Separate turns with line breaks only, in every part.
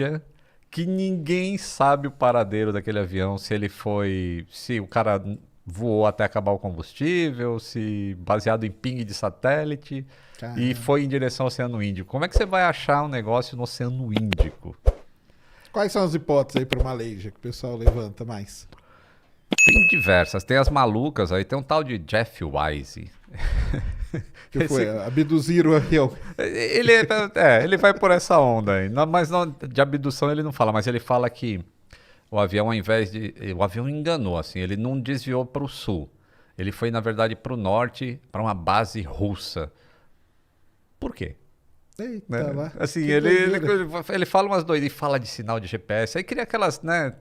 Malaysia, que ninguém sabe o paradeiro daquele avião, se o cara voou até acabar o combustível, se baseado em ping de satélite e
Caramba.
foi em direção ao Oceano Índico. Como é que você vai achar um negócio no Oceano Índico?
Quais são as hipóteses aí pro Malaysia que o pessoal levanta mais?
Tem diversas, tem as malucas aí, tem um tal de Jeff Wise.
Que foi?
Esse-
Abduzir o avião.
ele vai por essa onda aí. Mas não, de abdução ele não fala, mas ele fala que o avião, ao invés de. O avião enganou, assim, ele não desviou para o sul. Ele foi, na verdade, para o norte, para uma base russa. Por quê? Né?
Eita lá.
Assim,
Que
ele,
doideira.
ele fala umas doidas, ele fala de sinal de GPS, aí cria aquelas, né,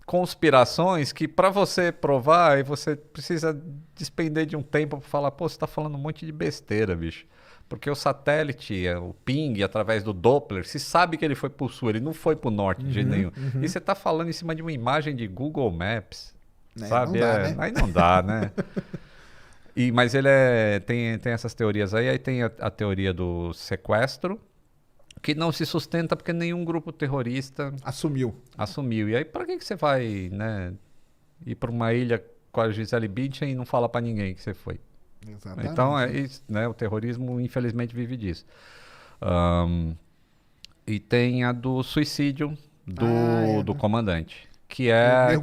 conspirações que para você provar, aí você precisa despender de um tempo para falar, pô, você tá falando um monte de besteira, bicho. Porque o satélite, o ping, através do Doppler, se sabe que ele foi pro sul, ele não foi pro norte de jeito nenhum. E você tá falando em cima de uma imagem de Google Maps,
Né,
sabe?
não dá, né?
Aí não dá, né? Mas tem essas teorias aí tem a teoria do sequestro, que não se sustenta porque nenhum grupo terrorista
Assumiu.
assumiu. E aí, para que você vai, né, ir para uma ilha com a Gisele Bündchen e não fala para ninguém que você foi?
Exatamente.
Então, é isso, né? O terrorismo, infelizmente, vive disso. Ahn, e tem a do suicídio do comandante, que é,
Ele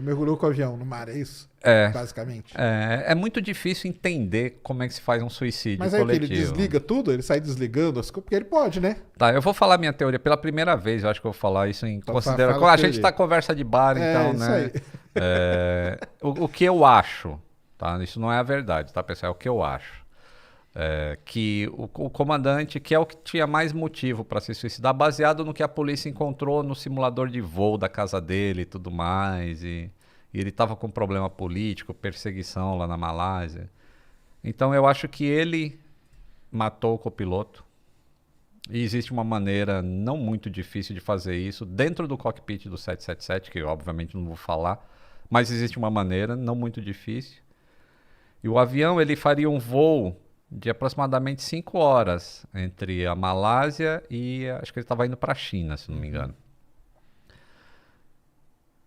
mergulhou com o avião no mar, é isso?
é,
Basicamente.
é muito difícil entender como é que se faz um suicídio
Mas aí que ele
coletivo.
desliga tudo? Ele sai desligando as coisas? Porque ele pode, né?
Tá, eu vou falar minha teoria pela primeira vez, eu acho que eu vou falar isso em
Então,
consideração.
fala a
A gente
teoria.
tá conversa de bar, então,
Isso
né?
aí.
O que eu acho, tá? Isso não é a verdade, tá, pessoal? É o que eu acho. Que o comandante, que é o que tinha mais motivo para se suicidar, baseado no que a polícia encontrou no simulador de voo da casa dele e tudo mais, e ele estava com problema político, perseguição lá na Malásia. Então eu acho que ele matou o copiloto. E existe uma maneira não muito difícil de fazer isso dentro do cockpit do 777, que eu obviamente não vou falar, mas existe uma maneira não muito difícil. E o avião ele faria um voo de aproximadamente 5 horas entre a Malásia e acho que ele estava indo para a China, se não me engano.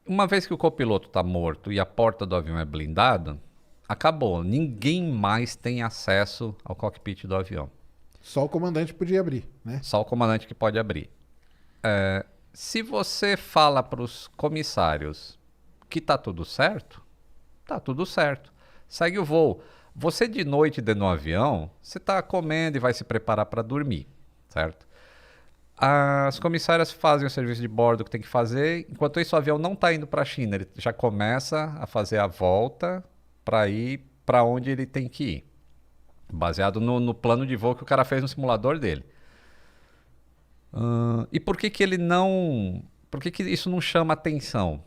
Uma vez que o copiloto está morto e a porta do avião é blindada, acabou. Ninguém mais tem acesso ao cockpit do avião.
Só o comandante podia abrir, né?
Só o comandante que pode abrir. Se você fala para os comissários que tá tudo certo, tá tudo certo. Segue o voo. Você de noite dentro do avião, você está comendo e vai se preparar para dormir, certo? As comissárias fazem o serviço de bordo que tem que fazer. Enquanto isso, o avião não está indo para a China. Ele já começa a fazer a volta para ir para onde ele tem que ir. Baseado no plano de voo que o cara fez no simulador dele. E por que que ele não... Por que que isso não chama atenção?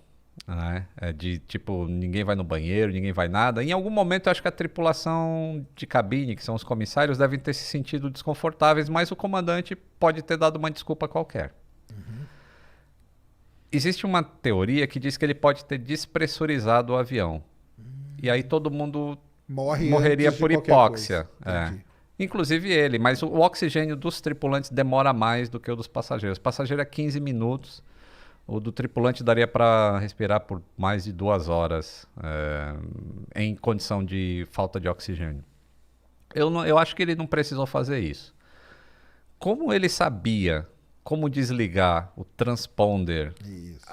Né? De tipo, ninguém vai no banheiro, ninguém vai nada. Em algum momento eu acho que a tripulação de cabine, que são os comissários, devem ter se sentido desconfortáveis, mas o comandante pode ter dado uma desculpa qualquer. Existe uma teoria que diz que ele pode ter despressurizado o avião. E aí todo mundo morreria
antes de
por
qualquer
hipóxia.
coisa. Entendi.
Inclusive ele, mas o oxigênio dos tripulantes demora mais do que o dos passageiros. O passageiro é 15 minutos, o do tripulante daria para respirar por mais de 2 horas em condição de falta de oxigênio. Eu acho que ele não precisou fazer isso. Como ele sabia como desligar o transponder
Isso.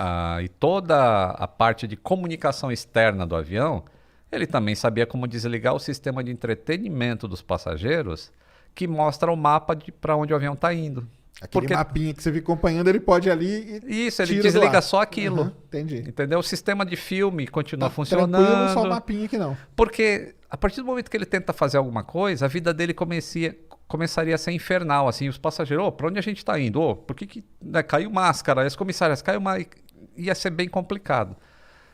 e toda a parte de comunicação externa do avião, ele também sabia como desligar o sistema de entretenimento dos passageiros, que mostra o mapa para onde o avião está indo.
Aquele
Porque
mapinha que você fica acompanhando, ele pode ir ali e
isso, ele
tira do
desliga
ar.
só aquilo.
Aham, entendi.
Entendeu? O sistema de filme continua
Tá
funcionando.
tranquilo, só o mapinha que não.
Porque a partir do momento que ele tenta fazer alguma coisa, a vida dele começaria a ser infernal. Assim, os passageiros, oh, para onde a gente está indo? Oh, por que né, caiu máscara? As comissárias, caiu uma... Ia ser bem complicado.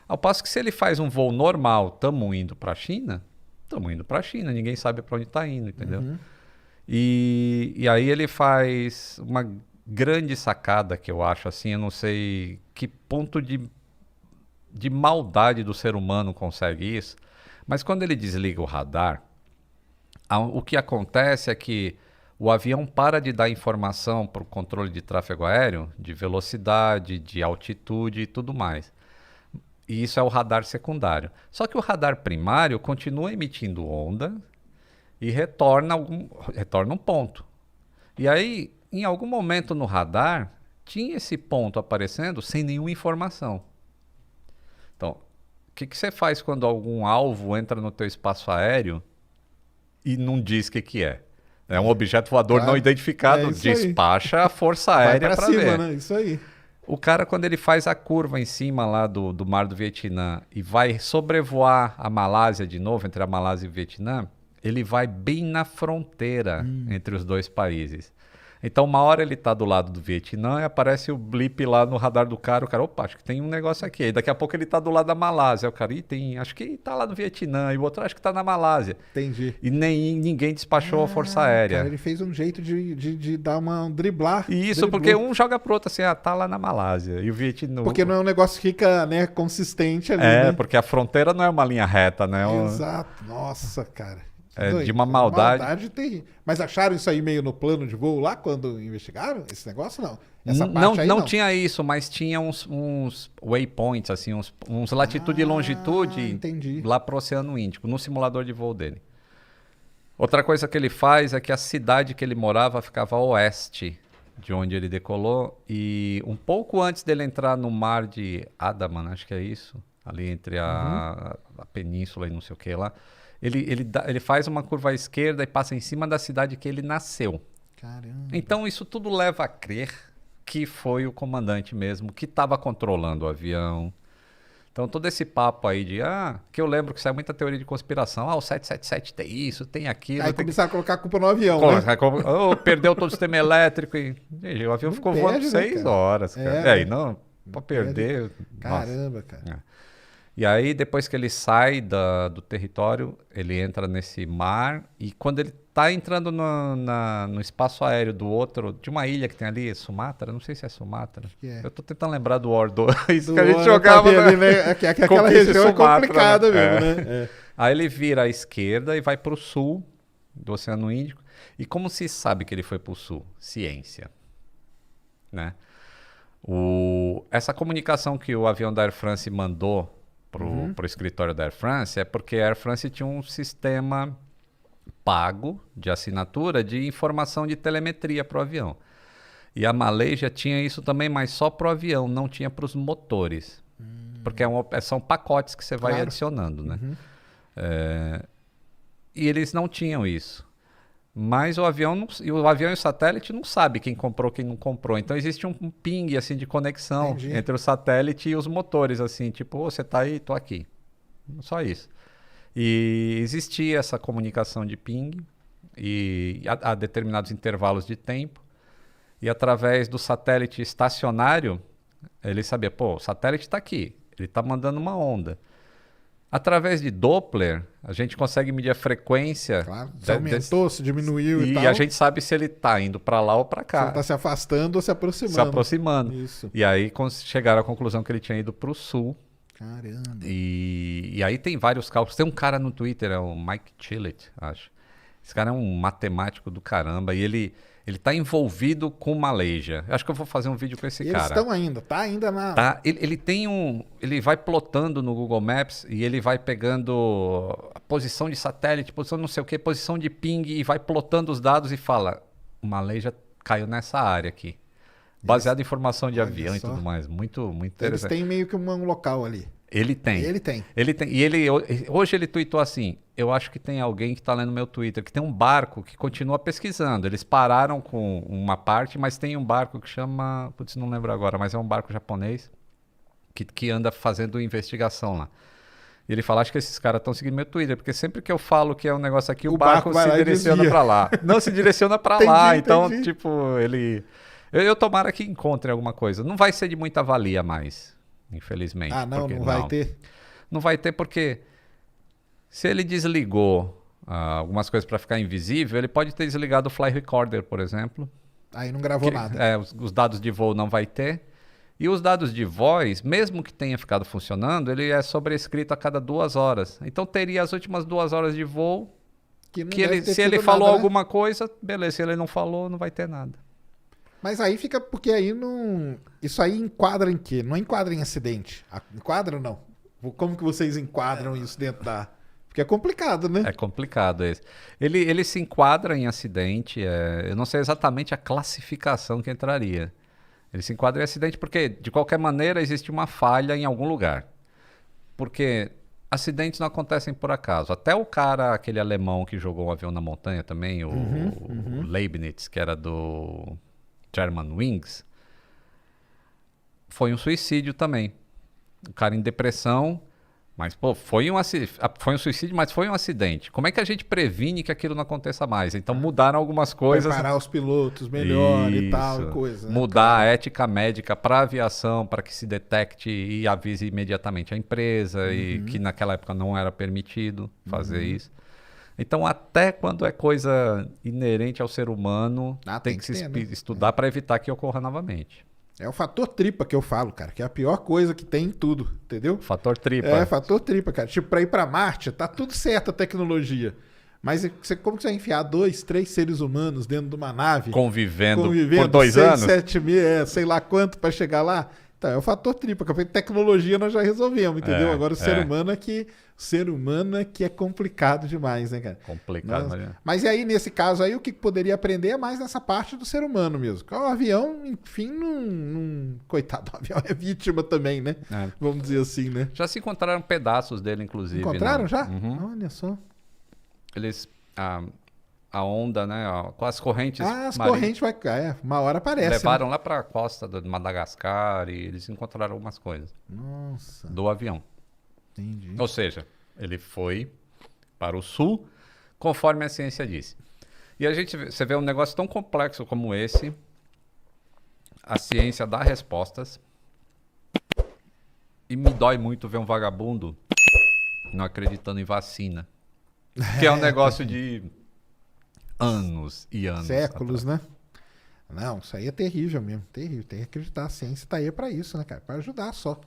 Ao passo que se ele faz um voo normal, estamos indo para a China, ninguém sabe para onde está indo, entendeu? E aí ele faz uma grande sacada que eu acho assim, eu não sei que ponto de maldade do ser humano consegue isso, mas quando ele desliga o radar, o que acontece é que o avião para de dar informação para o controle de tráfego aéreo, de velocidade, de altitude e tudo mais. E isso é o radar secundário. Só que o radar primário continua emitindo onda e retorna um ponto. E aí, em algum momento no radar, tinha esse ponto aparecendo sem nenhuma informação. Então, o que você faz quando algum alvo entra no teu espaço aéreo e não diz o que é? É um objeto voador não identificado, despacha a força aérea para ver.
Né? Isso aí.
O cara, quando ele faz a curva em cima lá do Mar do Vietnã e vai sobrevoar a Malásia de novo, entre a Malásia e o Vietnã, ele vai bem na fronteira entre os dois países. Então, uma hora ele tá do lado do Vietnã e aparece o blip lá no radar do cara. O cara, opa, acho que tem um negócio aqui. Aí daqui a pouco ele tá do lado da Malásia. O cara, acho que tá lá no Vietnã. E o outro, acho que tá na Malásia.
Entendi.
E ninguém despachou a Força Aérea.
Cara, ele fez um jeito de dar uma driblar.
E isso, porque um joga pro outro assim, tá lá na Malásia. E o Vietnã...
Porque não é um negócio que fica, né, consistente ali, né?
Porque a fronteira não é uma linha reta, né?
Exato. Nossa, cara.
De uma maldade.
Maldade terrível. Mas acharam isso aí meio no plano de voo lá quando investigaram esse negócio? Não.
Essa parte aí, não tinha isso, mas tinha uns waypoints, assim, uns latitude e longitude
entendi.
Lá pro Oceano Índico, no simulador de voo dele. Outra coisa que ele faz é que a cidade que ele morava ficava a oeste de onde ele decolou. E um pouco antes dele entrar no mar de Andaman, acho que é isso, ali entre a península e não sei o que lá. Ele faz uma curva à esquerda e passa em cima da cidade que ele nasceu.
Caramba.
Então isso tudo leva a crer que foi o comandante mesmo que estava controlando o avião. Então todo esse papo aí que eu lembro que saiu muita teoria de conspiração. O 777 tem isso, tem aquilo.
Aí começaram a colocar a culpa no avião, né?
Perdeu todo o sistema elétrico. O avião ficou voando 6 horas, cara. Não, pra perder...
Caramba, cara.
E aí, depois que ele sai do território, ele entra nesse mar. E quando ele tá entrando no espaço aéreo de uma ilha que tem ali, Sumatra, não sei se é Sumatra. Eu tô tentando lembrar do War 2 que a gente jogava.
Ali, né? Aquela região Sumatra, é complicada mesmo, né?
Aí ele vira à esquerda e vai para o sul do Oceano Índico. E como se sabe que ele foi para o sul? Ciência. Né? Essa comunicação que o avião da Air France mandou pro escritório da Air France é porque a Air France tinha um sistema pago de assinatura de informação de telemetria para o avião. E a Malaysia tinha isso também, mas só para o avião, não tinha para os motores. Porque são pacotes que você vai adicionando, né? E eles não tinham isso. Mas o avião e o satélite não sabe quem comprou, quem não comprou. Então existe um ping assim de conexão entre o satélite e os motores, assim, tipo, você tá aí, tô aqui. Só isso. E existia essa comunicação de ping e a determinados intervalos de tempo. E através do satélite estacionário, ele sabia, o satélite está aqui, ele está mandando uma onda. Através de Doppler, a gente consegue medir a frequência.
Claro, se aumentou, se diminuiu e tal.
E a gente sabe se ele está indo para lá ou para cá. Se ele
está se afastando ou se aproximando.
Se aproximando.
Isso.
E aí chegaram à conclusão que ele tinha ido para o sul.
Caramba.
E aí tem vários cálculos. Tem um cara no Twitter, é o Mike Chillett, acho. Esse cara é um matemático do caramba e ele tá envolvido com Malaysia. Acho que eu vou fazer um vídeo com esse cara.
Eles estão ainda, tá ainda na...
Tá, ele vai plotando no Google Maps e ele vai pegando a posição de satélite, posição não sei o que, posição de ping e vai plotando os dados e fala, Malaysia caiu nessa área aqui. Baseado em informação de avião e tudo mais. Muito, muito interessante.
Eles têm meio que um local ali.
Ele tem. E hoje ele tweetou assim, eu acho que tem alguém que está lendo meu Twitter, que tem um barco que continua pesquisando. Eles pararam com uma parte, mas tem um barco que chama... Putz, não lembro agora, mas é um barco japonês que anda fazendo investigação lá. E ele fala, acho que esses caras estão seguindo meu Twitter, porque sempre que eu falo que é um negócio aqui, o barco se direciona para lá. Não, se direciona para lá. Então, tipo, ele... Eu tomara que encontre alguma coisa. Não vai ser de muita valia mais, infelizmente.
Não vai ter?
Não vai ter porque se ele desligou algumas coisas para ficar invisível, ele pode ter desligado o Fly Recorder, por exemplo.
Aí não gravou nada.
Os dados de voo não vai ter. E os dados de voz, mesmo que tenha ficado funcionando, ele é sobrescrito a cada 2 horas. Então teria as últimas 2 horas de voo
que não
Que ele,
deve ter
se ele
tido
falou
nada, né?
alguma coisa, beleza. Se ele não falou, não vai ter nada.
Mas aí fica, porque aí não... Isso aí enquadra em quê? Não enquadra em acidente. Enquadra ou não? Como que vocês enquadram isso dentro da... Porque é complicado, né?
É complicado esse. Ele se enquadra em acidente. Eu não sei exatamente a classificação que entraria. Ele se enquadra em acidente porque, de qualquer maneira, existe uma falha em algum lugar. Porque acidentes não acontecem por acaso. Até o cara, aquele alemão que jogou um avião na montanha também, o Leibniz, que era do Germanwings, foi um suicídio também. O cara em depressão, mas pô, foi um suicídio, mas foi um acidente. Como é que a gente previne que aquilo não aconteça mais? Então mudaram algumas coisas.
Preparar os pilotos melhor e tal, e coisa. Né?
Mudar a ética médica para a aviação, para que se detecte e avise imediatamente a empresa, e que naquela época não era permitido fazer isso. Então, até quando é coisa inerente ao ser humano, tem que se estudar para evitar que ocorra novamente.
É o fator tripa que eu falo, cara, que é a pior coisa que tem em tudo, entendeu?
Fator tripa.
É, fator tripa, cara. Tipo, pra ir pra Marte, tá tudo certo a tecnologia. Mas como que você vai enfiar 2, 3 seres humanos dentro de uma nave?
Convivendo por 2
6,
anos?
7 mil, sei lá quanto pra chegar lá? Então, é o fator tripa, porque tecnologia nós já resolvemos, entendeu? Agora o ser humano é que é complicado demais, né, cara?
Complicado.
Mas e aí, nesse caso aí, o que poderia aprender é mais nessa parte do ser humano mesmo. O avião, enfim, coitado, o avião é vítima também, né? Vamos dizer assim, né?
Já se encontraram pedaços dele, inclusive.
Encontraram já?
Uhum.
Olha só.
Eles... A onda, né? Com as correntes.
As correntes vai cair. Uma hora aparece.
Levaram lá para a costa de Madagascar e eles encontraram algumas coisas.
Nossa.
Do avião.
Entendi.
Ou seja, ele foi para o sul, conforme a ciência disse. E você vê um negócio tão complexo como esse, a ciência dá respostas, e me dói muito ver um vagabundo não acreditando em vacina. Que é um negócio de anos e anos.
Séculos, né? Não, isso aí é terrível mesmo. Terrível. Tem que acreditar. A ciência tá aí pra isso, né, cara? Pra ajudar só.